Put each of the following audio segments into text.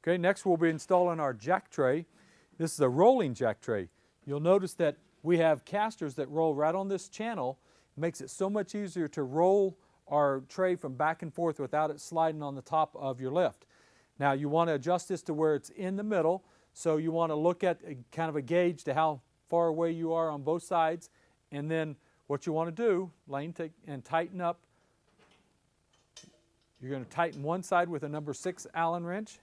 Okay, next we'll be installing our jack tray. This is a rolling jack tray. You'll notice that we have casters that roll right on this channel. It makes it so much easier to roll our tray from back and forth without it sliding on the top of your lift. Now you want to adjust this to where it's in the middle, so you want to look at kind of a gauge to how far away you are on both sides, and then what you want to do, Lane, take and tighten up. You're going to tighten one side with a number 6 Allen wrench.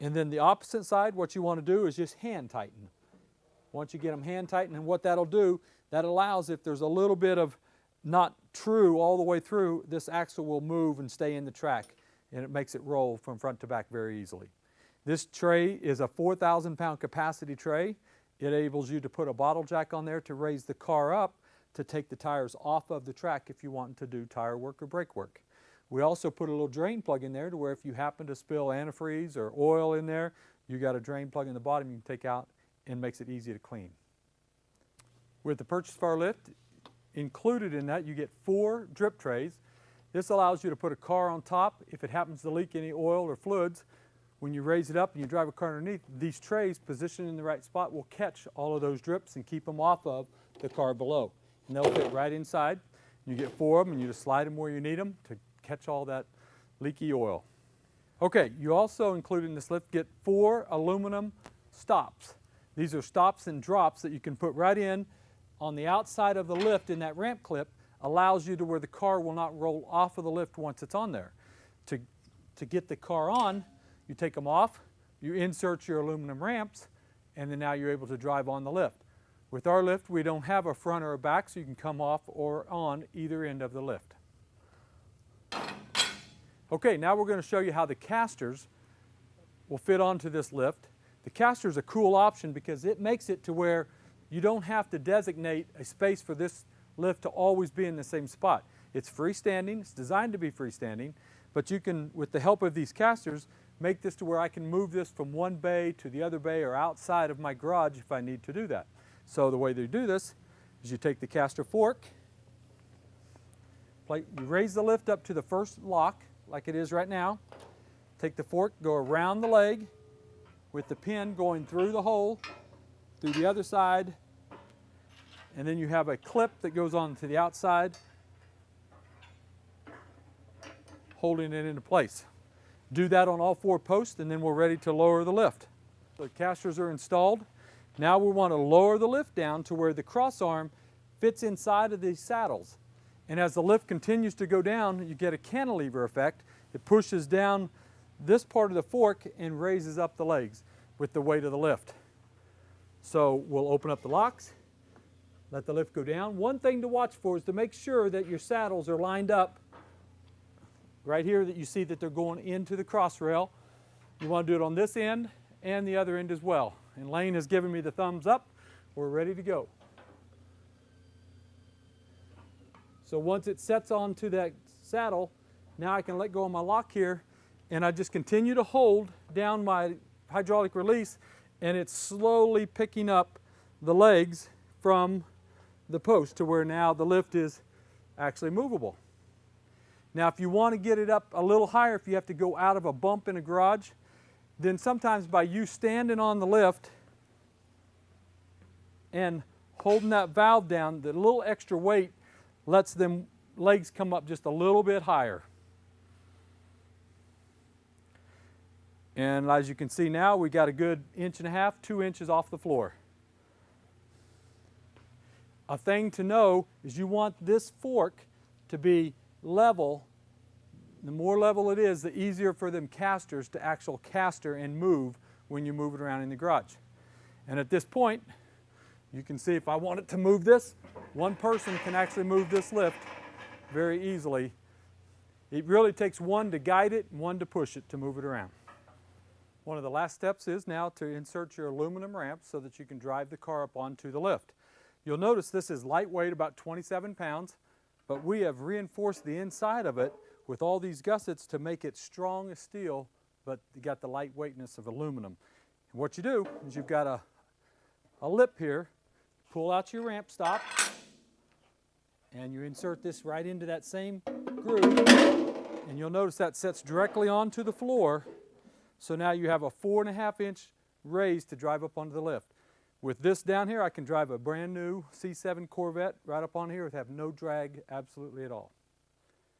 And then the opposite side, what you want to do is just hand tighten. Once you get them hand tightened, and what that'll do, that allows, if there's a little bit of not true all the way through, this axle will move and stay in the track, and it makes it roll from front to back very easily. This tray is a 4,000-pound capacity tray. It enables you to put a bottle jack on there to raise the car up to take the tires off of the track if you want to do tire work or brake work. We also put a little drain plug in there to where if you happen to spill antifreeze or oil in there, you got a drain plug in the bottom you can take out, and makes it easy to clean. With the purchase of our lift, included in that you get 4 drip trays. This allows you to put a car on top. If it happens to leak any oil or fluids, when you raise it up and you drive a car underneath, these trays positioned in the right spot will catch all of those drips and keep them off of the car below. And they'll fit right inside. You get 4 of them and you just slide them where you need them to catch all that leaky oil. Okay, you also include in this lift get 4 aluminum stops. These are stops and drops that you can put right in on the outside of the lift in that ramp clip. Allows you to where the car will not roll off of the lift once it's on there. To get the car on, you take them off, you insert your aluminum ramps, and then now you're able to drive on the lift. With our lift, we don't have a front or a back, so you can come off or on either end of the lift. Okay, now we're going to show you how the casters will fit onto this lift. The caster is a cool option because it makes it to where you don't have to designate a space for this lift to always be in the same spot. It's freestanding, it's designed to be freestanding, but you can, with the help of these casters, make this to where I can move this from one bay to the other bay or outside of my garage if I need to do that. So the way they do this is you take the caster fork, you raise the lift up to the first lock, like it is right now. Take the fork, go around the leg with the pin going through the hole, through the other side, and then you have a clip that goes on to the outside, holding it into place. Do that on all 4 posts, and then we're ready to lower the lift. The casters are installed. Now we want to lower the lift down to where the cross arm fits inside of these saddles. And as the lift continues to go down, you get a cantilever effect. It pushes down this part of the fork and raises up the legs with the weight of the lift. So we'll open up the locks, let the lift go down. One thing to watch for is to make sure that your saddles are lined up right here, that you see that they're going into the cross rail. You want to do it on this end and the other end as well. And Lane has given me the thumbs up. We're ready to go. So once it sets onto that saddle, now I can let go of my lock here, and I just continue to hold down my hydraulic release, and it's slowly picking up the legs from the post to where now the lift is actually movable. Now if you want to get it up a little higher, if you have to go out of a bump in a garage, then sometimes by you standing on the lift and holding that valve down, the little extra weight lets them legs come up just a little bit higher. And as you can see now, we got a good 1.5 to 2 inches off the floor. A thing to know is you want this fork to be level. The more level it is, the easier for them casters to actual caster and move when you move it around in the garage. And at this point, you can see if I wanted to move this, one person can actually move this lift very easily. It really takes one to guide it and one to push it to move it around. One of the last steps is now to insert your aluminum ramp so that you can drive the car up onto the lift. You'll notice this is lightweight, about 27 pounds, but we have reinforced the inside of it with all these gussets to make it strong as steel, but you got the lightweightness of aluminum. And what you do is you've got a lip here, pull out your ramp stop, and you insert this right into that same groove, and you'll notice that sets directly onto the floor. So now you have a 4.5-inch raise to drive up onto the lift. With this down here, I can drive a brand new C7 Corvette right up on here with have no drag absolutely at all.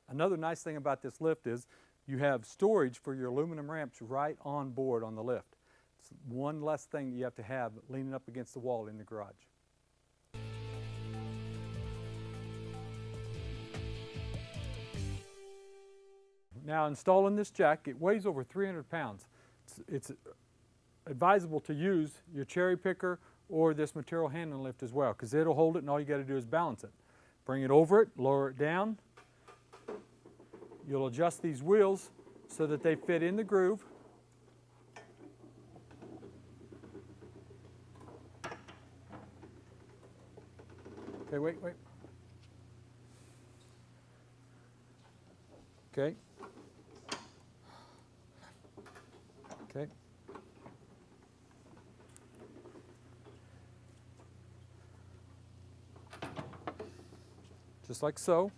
Another nice thing about this lift is you have storage for your aluminum ramps right on board on the lift. It's one less thing you have to have leaning up against the wall in the garage. Now installing this jack, it weighs over 300 pounds. It's advisable to use your cherry picker or this material handling lift as well, because it'll hold it and all you got to do is balance it. Bring it over it, lower it down. You'll adjust these wheels so that they fit in the groove. Okay, wait. Okay. Okay. Just like so.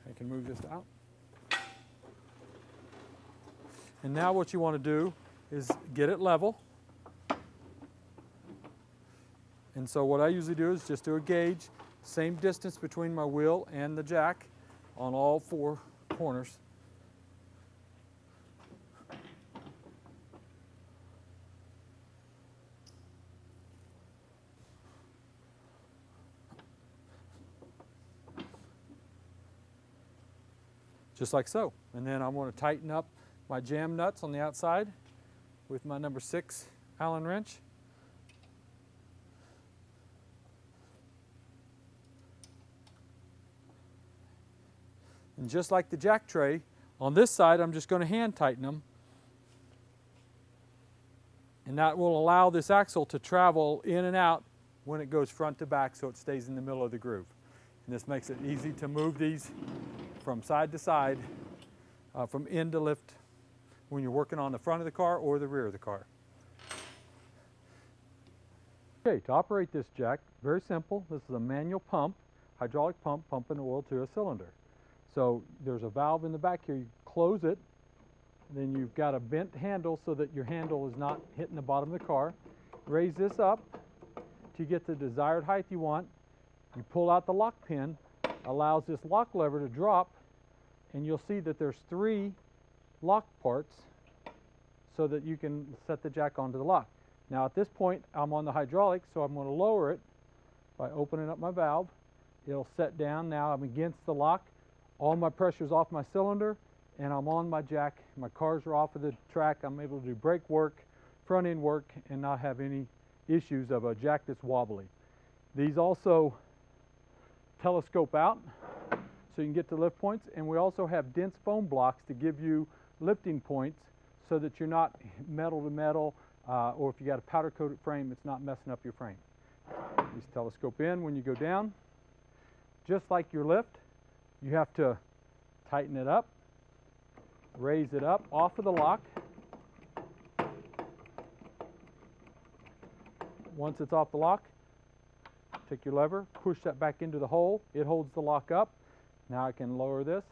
I can move this out. And now what you want to do is get it level. And so what I usually do is just do a gauge, same distance between my wheel and the jack on all 4 corners. Just like so. And then I want to tighten up my jam nuts on the outside with my number 6 Allen wrench. And just like the jack tray, on this side I'm just going to hand tighten them. And that will allow this axle to travel in and out when it goes front to back so it stays in the middle of the groove. And this makes it easy to move these from side to side, from end to lift when you're working on the front of the car or the rear of the car. Okay, to operate this jack, very simple. This is a manual pump, hydraulic pump pumping oil to a cylinder. So there's a valve in the back here. You close it, then you've got a bent handle so that your handle is not hitting the bottom of the car. Raise this up to get the desired height you want. You pull out the lock pin, allows this lock lever to drop, and you'll see that there's 3 lock parts so that you can set the jack onto the lock. Now at this point I'm on the hydraulic, so I'm going to lower it by opening up my valve. It'll set down. Now I'm against the lock. All my pressure's off my cylinder and I'm on my jack. My cars are off of the track. I'm able to do brake work, front end work, and not have any issues of a jack that's wobbly. These also telescope out so you can get to lift points, and we also have dense foam blocks to give you lifting points so that you're not metal to metal, or if you got a powder coated frame, it's not messing up your frame. These telescope in when you go down. Just like your lift, you have to tighten it up, raise it up off of the lock. Once it's off the lock, take your lever, push that back into the hole. It holds the lock up. Now I can lower this,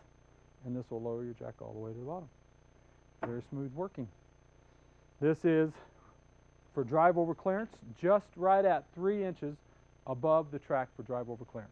and this will lower your jack all the way to the bottom. Very smooth working. This is for drive over clearance, just right at 3 inches above the track for drive over clearance.